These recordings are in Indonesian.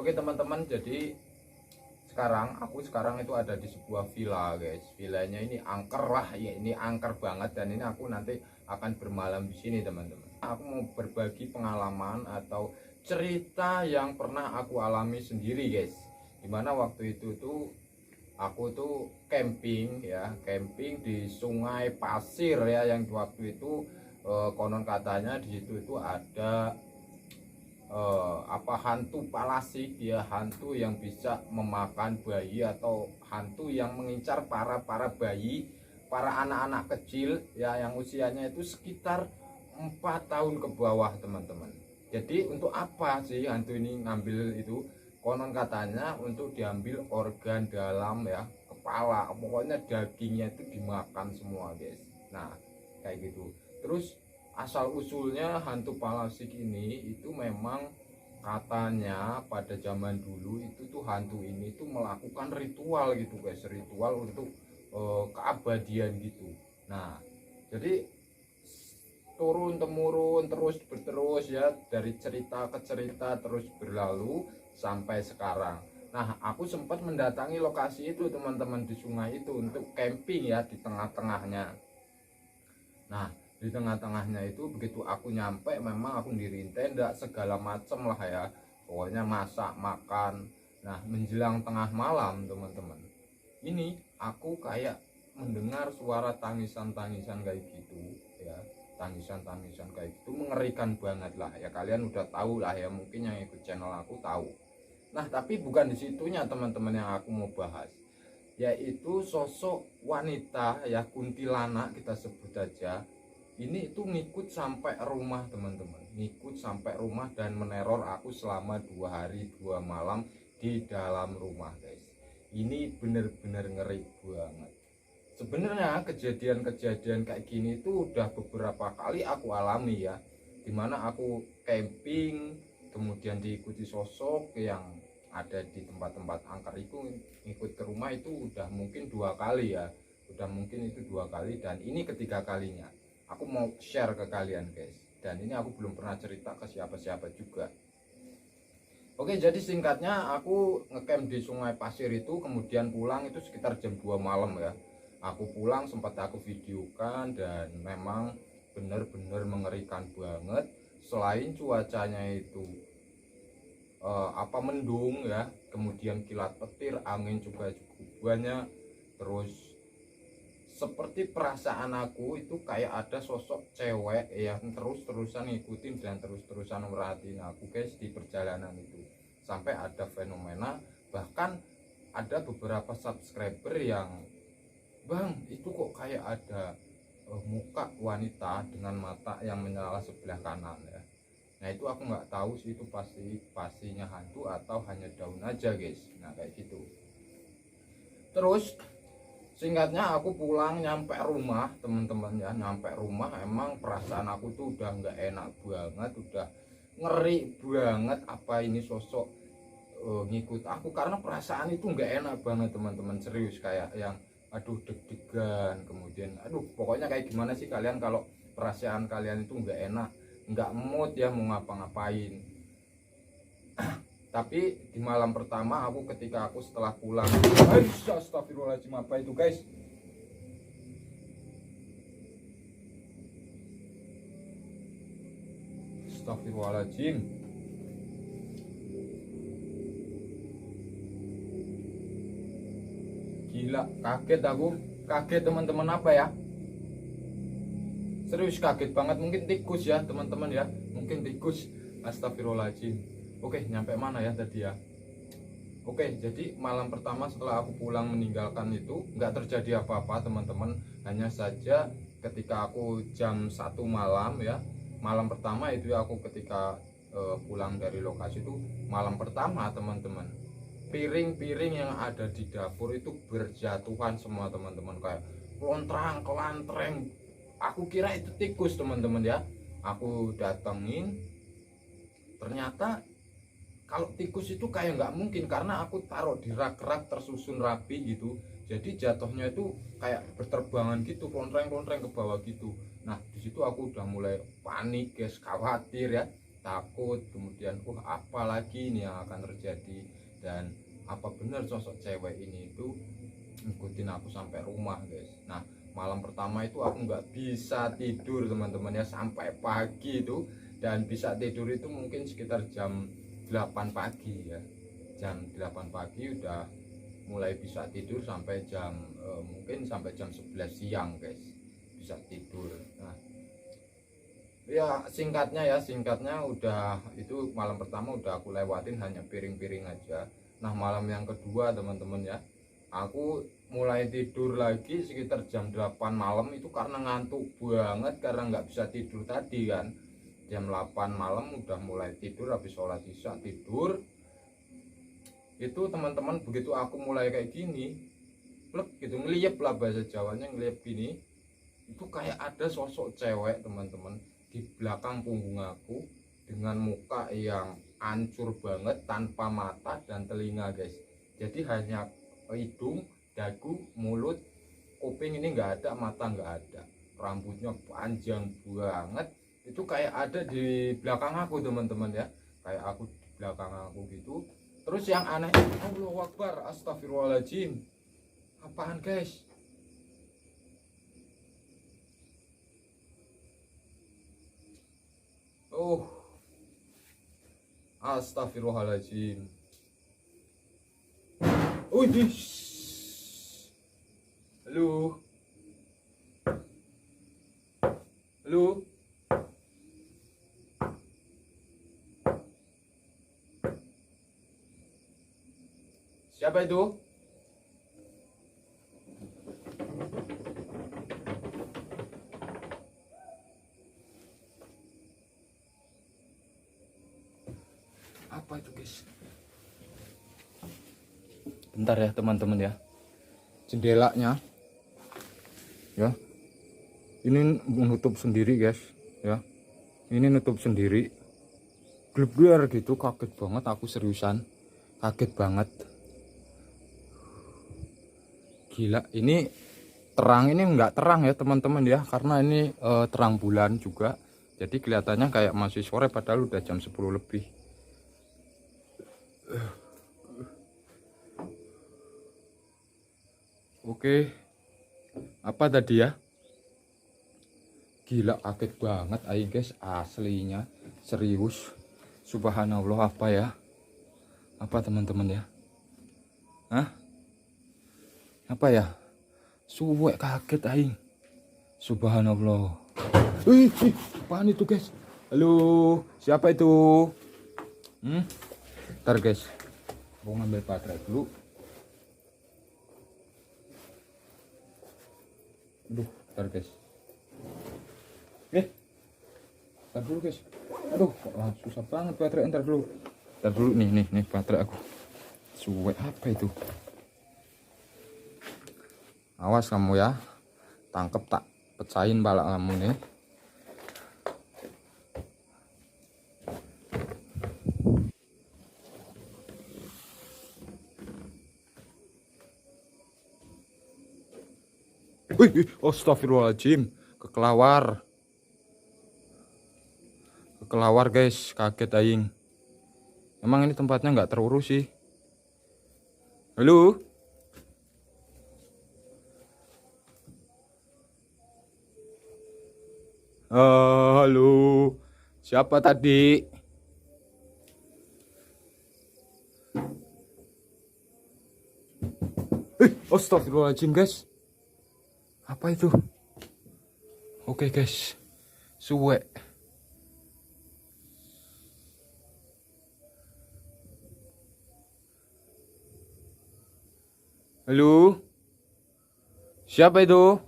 Oke teman-teman, jadi sekarang itu ada di sebuah villa guys. Villanya ini angker lah ya, ini angker banget, dan ini aku nanti akan bermalam di sini teman-teman. Aku mau berbagi pengalaman atau cerita yang pernah aku alami sendiri guys. Dimana waktu itu tuh aku tuh camping ya, camping di sungai pasir ya, yang waktu itu konon katanya di situ itu ada hantu palasik ya, hantu yang bisa memakan bayi atau hantu yang mengincar para bayi, para anak-anak kecil ya, yang usianya itu sekitar 4 tahun ke bawah teman-teman. Jadi untuk apa sih hantu ini ngambil itu? Konon katanya untuk diambil organ dalam ya, kepala, pokoknya dagingnya itu dimakan semua guys. Nah kayak gitu. Terus asal usulnya hantu palasik ini itu memang katanya pada zaman dulu itu tuh hantu ini tuh melakukan ritual gitu guys, ritual untuk keabadian gitu. Nah jadi turun temurun terus berterus ya, dari cerita ke cerita terus berlalu sampai sekarang. Nah aku sempat mendatangi lokasi itu teman-teman, di sungai itu untuk camping ya, di tengah-tengahnya. Nah di tengah-tengahnya itu begitu aku nyampe, memang aku diriin tenda segala macem lah ya, pokoknya masak makan. Nah menjelang tengah malam teman-teman, ini aku kayak mendengar suara tangisan-tangisan kayak gitu ya, tangisan-tangisan kayak gitu mengerikan banget lah ya, kalian udah tahu lah ya, mungkin yang ikut channel aku tahu. Nah tapi bukan disitunya teman-teman yang aku mau bahas, yaitu sosok wanita ya, kuntilanak kita sebut aja. Ini itu ngikut sampai rumah teman-teman, ngikut sampai rumah dan meneror aku selama 2 hari 2 malam di dalam rumah guys. Ini bener-bener ngeri banget. Sebenarnya kejadian-kejadian kayak gini tuh udah beberapa kali aku alami ya, dimana aku camping kemudian diikuti sosok yang ada di tempat-tempat angker itu, ngikut ke rumah itu udah mungkin 2 kali ya, udah mungkin itu 2 kali, dan ini ketiga kalinya. Aku mau share ke kalian guys, dan ini aku belum pernah cerita ke siapa-siapa juga. Oke, jadi singkatnya aku ngecamp di sungai pasir itu, kemudian pulang itu sekitar jam 2 malam ya. Aku pulang sempat aku videokan, dan memang benar-benar mengerikan banget. Selain cuacanya itu mendung ya, kemudian kilat petir, angin juga cukup banyak. Terus seperti perasaan aku itu kayak ada sosok cewek yang terus-terusan ngikutin dan terus-terusan merhatiin aku guys di perjalanan itu. Sampai ada fenomena, bahkan ada beberapa subscriber yang, bang itu kok kayak ada muka wanita dengan mata yang menyala sebelah kanan ya. Nah itu aku nggak tahu sih itu pastinya hantu atau hanya daun aja guys. Nah kayak gitu. Terus singkatnya aku pulang nyampe rumah teman-teman ya, nyampe rumah emang perasaan aku tuh udah nggak enak banget, udah ngeri banget. Apa ini sosok ngikut aku, karena perasaan itu nggak enak banget teman-teman, serius, kayak yang aduh deg-degan, kemudian aduh pokoknya kayak gimana sih kalian kalau perasaan kalian itu nggak enak, nggak mood ya mau ngapa-ngapain. Tapi di malam pertama aku, ketika aku setelah pulang, astagfirullahaladzim, apa itu guys? Astagfirullahaladzim, gila, kaget aku, kaget teman-teman. Apa ya, serius kaget banget, mungkin tikus ya teman-teman ya, mungkin tikus. Astagfirullahaladzim. Oke, nyampe mana ya tadi ya? Oke, jadi malam pertama setelah aku pulang meninggalkan itu nggak terjadi apa-apa teman-teman. Hanya saja ketika aku jam 1 malam ya, malam pertama itu ya, aku ketika pulang dari lokasi itu malam pertama teman-teman, piring-piring yang ada di dapur itu berjatuhan semua teman-teman, kayak lontrang kelantreng. Aku kira itu tikus teman-teman ya. Aku datengin, ternyata kalau tikus itu kayak nggak mungkin, karena aku taruh di rak-rak tersusun rapi gitu, jadi jatuhnya itu kayak berterbangan gitu, lontreng-lontreng ke bawah gitu. Nah di situ aku udah mulai panik guys, khawatir ya. takut, kemudian apa lagi ini yang akan terjadi, dan apa benar sosok cewek ini itu ngikutin aku sampai rumah guys. Nah malam pertama itu aku nggak bisa tidur teman-teman ya, sampai pagi itu, dan bisa tidur itu mungkin sekitar jam 8 pagi ya. Jam 8 pagi udah mulai bisa tidur sampai jam mungkin sampai jam 11 siang guys, bisa tidur. Nah ya singkatnya udah itu malam pertama udah aku lewatin, hanya piring-piring aja. Nah malam yang kedua teman-teman ya, aku mulai tidur lagi sekitar jam 8 malam itu karena ngantuk banget, karena nggak bisa tidur tadi kan. Jam 8 malam udah mulai tidur, habis sholat isya tidur. Itu teman-teman, begitu aku mulai kayak gini plek gitu, ngeliep lah bahasa Jawanya, ngeliep gini, itu kayak ada sosok cewek teman-teman di belakang punggung aku, dengan muka yang hancur banget, tanpa mata dan telinga guys. Jadi hanya hidung, dagu, mulut, kuping ini nggak ada, mata nggak ada, rambutnya panjang banget. Itu kayak ada di belakang aku teman-teman ya, kayak aku di belakang aku gitu. Terus yang aneh, Allahu Akbar, astagfirullahaladzim, apaan guys? Oh, astagfirullahaladzim. Wih, halo, halo, siapa itu? Apa itu guys? Bentar ya teman-teman ya, jendelanya ya ini menutup sendiri guys ya, ini nutup sendiri, gelap gitu. Kaget banget aku, seriusan kaget banget, gila. Ini terang, ini enggak terang ya teman-teman ya, karena ini terang bulan juga, jadi kelihatannya kayak masih sore padahal udah jam 10 lebih. Oke, apa tadi ya? Gila, kaget banget ayo guys, aslinya serius. Subhanallah, apa ya? Apa teman-teman ya? Hah? Apa ya? Suwek, kaget aing. Subhanallah. Wih, apaan itu guys? Halo, siapa itu? Ntar guys, mau ngambil baterai dulu. Aduh, ntar guys. Ntar dulu guys. Aduh, kok susah banget baterai. Ntar dulu. Ntar dulu nih baterai aku. Suwe apa itu? Awas kamu ya. Tangkep tak pecahin balak kamu nih. Wih, astagfirullahaladzim, kekelawar guys, kaget aing. Emang ini tempatnya nggak terurus sih. Halo, halo, siapa tadi? Astagfirullahaladzim guys, apa itu? Oke guys, suwe. Halo, siapa itu?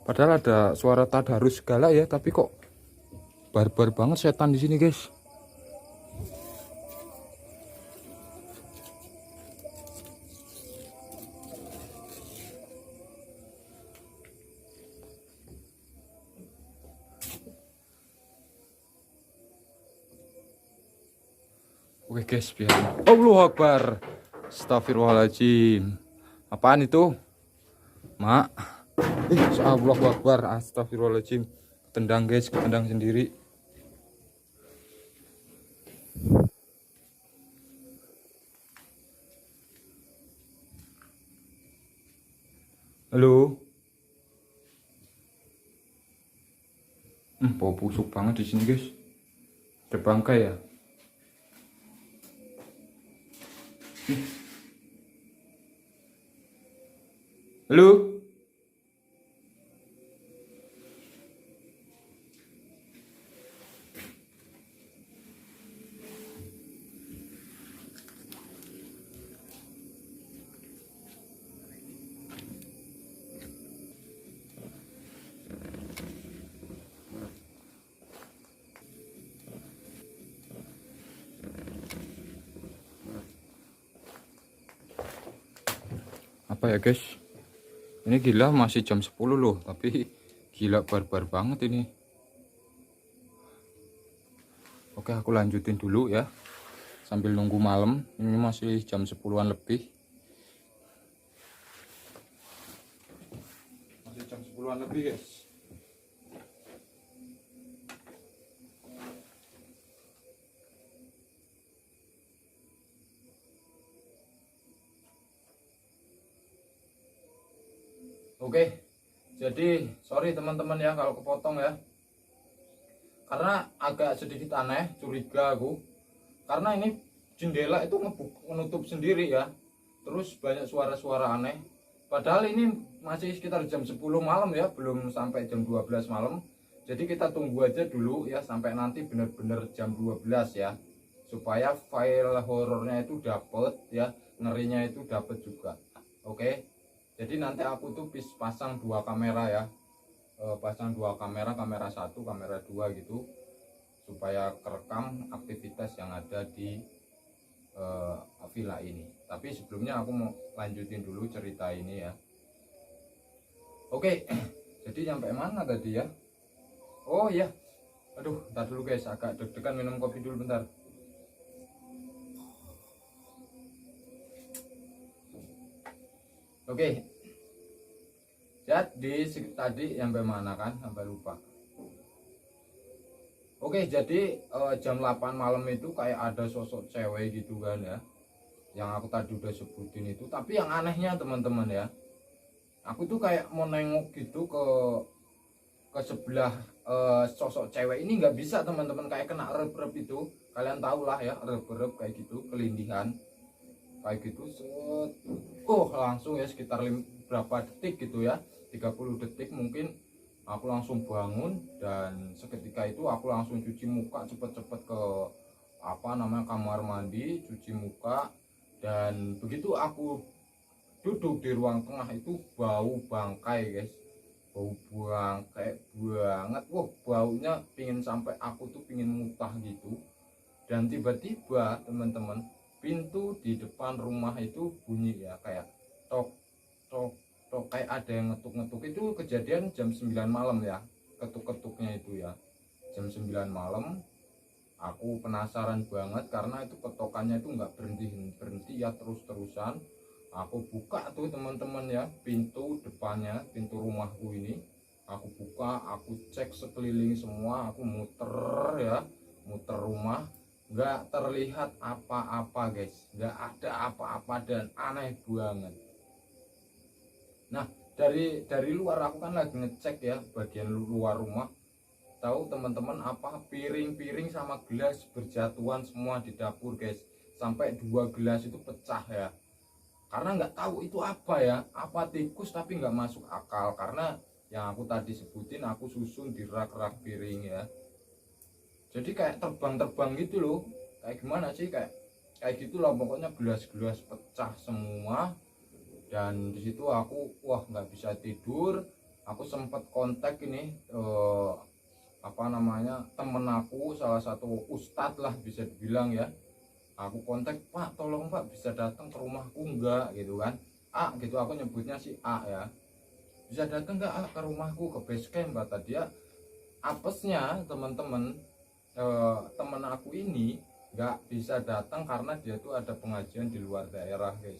Padahal ada suara tadarus segala ya, tapi kok barbar banget setan di sini guys. Oke guys, biar Allahu Akbar, astagfirullahaladzim. Apaan itu? Mak, Allahu Akbar, astagfirullahaladzim. Tendang guys, tendang sendiri. Halo. Bau busuk banget di sini guys. Ada bangkai ya. Halo. Apa ya guys, ini gila masih jam 10 loh, tapi gila barbar banget ini. Oke, aku lanjutin dulu ya sambil nunggu malam. Ini masih jam 10-an lebih, masih jam 10-an lebih guys. Oke, jadi sorry teman-teman ya kalau kepotong ya, karena agak sedikit aneh, curiga aku, karena ini jendela itu menutup sendiri ya, terus banyak suara-suara aneh, padahal ini masih sekitar jam 10 malam ya, belum sampai jam 12 malam. Jadi kita tunggu aja dulu ya sampai nanti bener-bener jam 12 ya, supaya file horornya itu dapet ya, ngerinya itu dapet juga. Oke, jadi nanti aku tuh pasang dua kamera ya, pasang dua kamera, kamera satu, kamera dua gitu, supaya kerekam aktivitas yang ada di villa ini. Tapi sebelumnya aku mau lanjutin dulu cerita ini ya. Oke, jadi sampai mana tadi ya? Oh iya, aduh, ntar dulu guys, agak deg-degan, minum kopi dulu bentar. Oke, jadi tadi sampai mana kan, sampai lupa. Oke, jadi jam 8 malam itu kayak ada sosok cewek gitu kan ya, yang aku tadi udah sebutin itu. Tapi yang anehnya teman-teman ya, aku tuh kayak mau nengok gitu ke sebelah sosok cewek ini, nggak bisa teman-teman, kayak kena rep-rep itu, kalian tahu lah ya, rep-rep kayak gitu, kelindihan kayak gitu, set. Langsung ya sekitar berapa detik gitu ya, 30 detik mungkin, aku langsung bangun, dan seketika itu aku langsung cuci muka cepet-cepet ke apa namanya kamar mandi, cuci muka. Dan begitu aku duduk di ruang tengah itu, bau bangkai guys, bau bangkai banget. Baunya pingin sampai aku tuh pingin muntah gitu. Dan tiba-tiba teman-teman, pintu di depan rumah itu bunyi ya, kayak tok tok tok, kayak ada yang ngetuk-ngetuk. Itu kejadian jam 9 malam ya, ketuk-ketuknya itu ya, jam 9 malam. Aku penasaran banget karena itu ketokannya itu nggak berhenti ya, terus-terusan. Aku buka tuh teman-teman ya, pintu depannya, pintu rumahku ini aku buka, aku cek sekeliling semua, aku muter ya, muter rumah, nggak terlihat apa-apa guys, nggak ada apa-apa, dan aneh banget. Nah, dari luar aku kan lagi ngecek ya bagian luar rumah. Tahu teman-teman apa, piring-piring sama gelas berjatuhan semua di dapur guys, sampai 2 gelas itu pecah ya. Karena nggak tahu itu apa ya, apa tikus, tapi nggak masuk akal, karena yang aku tadi sebutin aku susun di rak-rak piring ya. Jadi kayak terbang-terbang gitu loh, kayak gimana sih, kayak gitulah pokoknya, gelas-gelas pecah semua. Dan disitu aku nggak bisa tidur. Aku sempat kontak ini apa namanya, temen aku, salah satu ustadz lah bisa dibilang ya. Aku kontak, Pak tolong Pak bisa datang ke rumahku enggak gitu kan, A gitu, aku nyebutnya si A ya, bisa datang enggak A ke rumahku, ke base camp, kata dia. Apesnya teman-teman, temen aku ini nggak bisa datang karena dia tuh ada pengajian di luar daerah guys.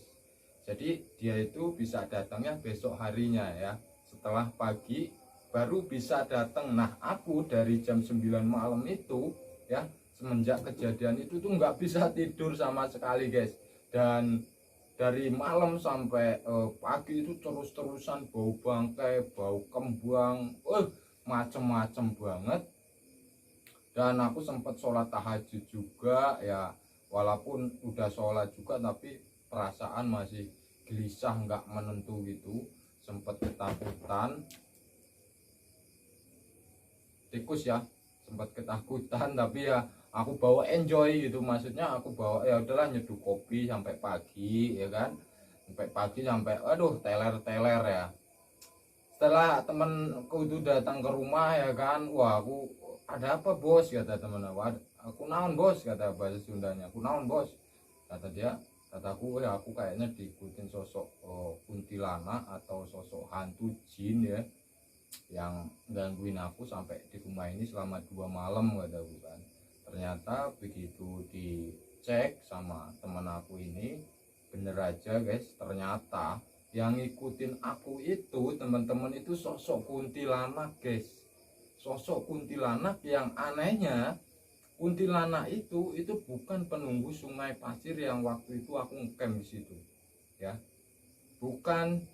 Jadi dia itu bisa datangnya besok harinya ya, setelah pagi baru bisa datang. Nah aku dari jam 9 malam itu ya, semenjak kejadian itu tuh nggak bisa tidur sama sekali guys. Dan dari malam sampai pagi itu terus-terusan bau bangkai, bau kembang, macem-macem banget. Dan aku sempat sholat tahajud juga ya, walaupun udah sholat juga tapi perasaan masih gelisah, nggak menentu gitu, sempat ketakutan tikus ya, sempat ketakutan. Tapi ya aku bawa enjoy gitu, maksudnya aku bawa ya udahlah, nyeduh kopi sampai pagi ya kan, sampai pagi sampai aduh teler-teler ya. Setelah temenku itu datang ke rumah ya kan, wah aku, ada apa bos, kata temen aku naon bos, kata bahasa Sundanya, aku naon bos, kata dia, kataku ya aku kayaknya diikutin sosok kuntilanak atau sosok hantu jin ya, yang gangguin aku sampai di rumah ini selama 2 malam, kataku kan. Ternyata begitu dicek sama temen aku ini, bener aja guys, ternyata yang ngikutin aku itu teman-teman itu sosok kuntilanak guys, sosok kuntilanak. Yang anehnya kuntilanak itu bukan penunggu sungai pasir yang waktu itu aku ngecamp di situ ya, bukan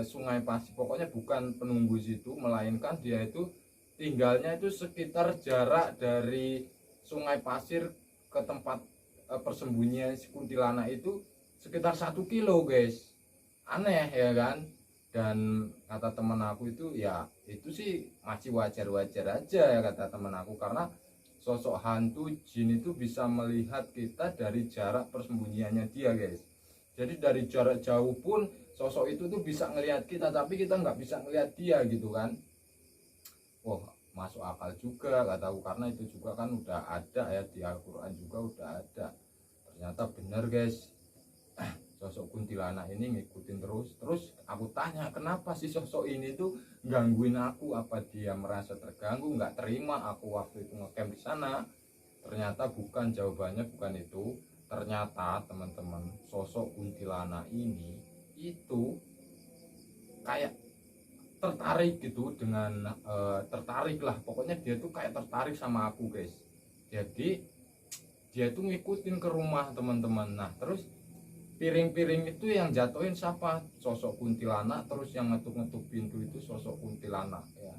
sungai pasir, pokoknya bukan penunggu situ, melainkan dia itu tinggalnya itu sekitar jarak dari sungai pasir ke tempat persembunyian si kuntilanak itu sekitar 1 kilo guys. Aneh ya kan. Dan kata teman aku itu ya itu sih masih wajar-wajar aja ya, kata teman aku, karena sosok hantu jin itu bisa melihat kita dari jarak persembunyiannya dia guys. Jadi dari jarak jauh pun sosok itu tuh bisa ngelihat kita, tapi kita nggak bisa ngelihat dia gitu kan. Wah, masuk akal juga kataku, karena itu juga kan udah ada ya di Al-Quran juga udah ada. Ternyata bener guys, sosok kuntilanak ini ngikutin terus aku tanya kenapa sih sosok ini tuh gangguin aku, apa dia merasa terganggu, nggak terima aku waktu itu ngecamp di sana. Ternyata bukan, jawabannya bukan itu. Ternyata teman-teman, sosok kuntilanak ini itu kayak tertarik gitu dengan tertarik lah, pokoknya dia tuh kayak tertarik sama aku guys. Jadi dia tuh ngikutin ke rumah teman-teman. Nah terus piring-piring itu yang jatuhin siapa? Sosok kuntilanak. Terus yang ngetuk-ngetuk pintu itu sosok kuntilanak ya.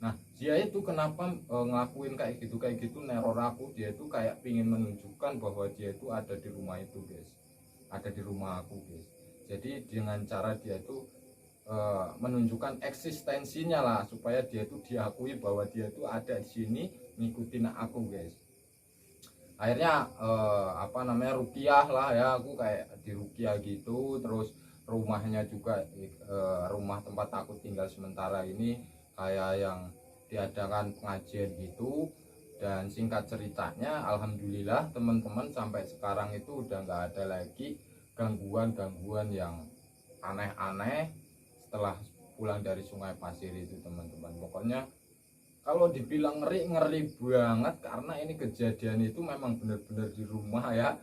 Nah dia itu kenapa ngelakuin kayak gitu neror aku, dia itu kayak pingin menunjukkan bahwa dia itu ada di rumah itu guys, ada di rumah aku guys. Jadi dengan cara dia itu menunjukkan eksistensinya lah, supaya dia itu diakui bahwa dia itu ada di sini ngikutin aku guys. Akhirnya apa namanya, rukiah lah ya, aku kayak di rukiah gitu. Terus rumahnya juga rumah tempat aku tinggal sementara ini kayak yang diadakan pengajian gitu. Dan singkat ceritanya alhamdulillah teman-teman, sampai sekarang itu udah nggak ada lagi gangguan-gangguan yang aneh-aneh setelah pulang dari Sungai Pasir itu teman-teman. Pokoknya kalau dibilang ngeri, ngeri banget, karena ini kejadian itu memang benar-benar di rumah ya.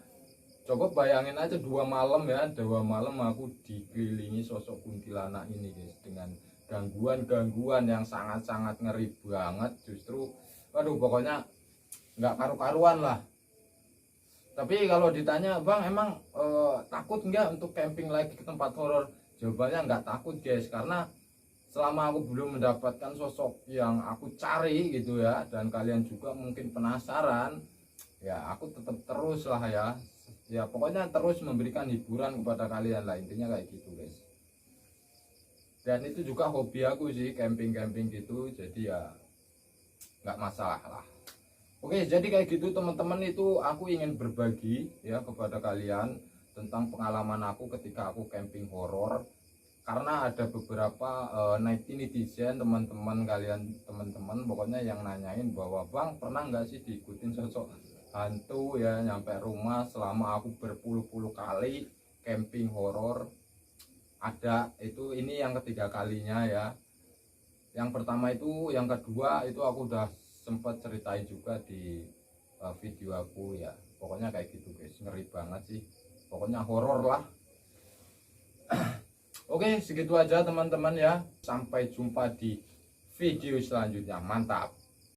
Coba bayangin aja 2 malam ya, 2 malam aku dikelilingi sosok kuntilanak ini guys, dengan gangguan-gangguan yang sangat-sangat ngeri banget. Justru aduh pokoknya nggak karu-karuan lah. Tapi kalau ditanya bang emang takut nggak untuk camping lagi ke tempat horor, jawabannya nggak takut guys, karena selama aku belum mendapatkan sosok yang aku cari gitu ya, dan kalian juga mungkin penasaran ya, aku tetap terus lah ya pokoknya terus memberikan hiburan kepada kalian lah, intinya kayak gitu guys. Dan itu juga hobi aku sih, camping-camping gitu, jadi ya nggak masalah lah. Oke, jadi kayak gitu teman-teman, itu aku ingin berbagi ya kepada kalian tentang pengalaman aku ketika aku camping horor. Karena ada beberapa netizen teman-teman kalian, teman-teman pokoknya yang nanyain bahwa bang pernah nggak sih diikutin sosok hantu ya nyampe rumah selama aku berpuluh-puluh kali camping horor. Ada itu, ini yang ketiga kalinya ya. Yang pertama itu, yang kedua itu aku udah sempat ceritain juga di video aku ya. Pokoknya kayak gitu guys, ngeri banget sih, pokoknya horor lah. Oke, segitu aja teman-teman ya. Sampai jumpa di video selanjutnya. Mantap.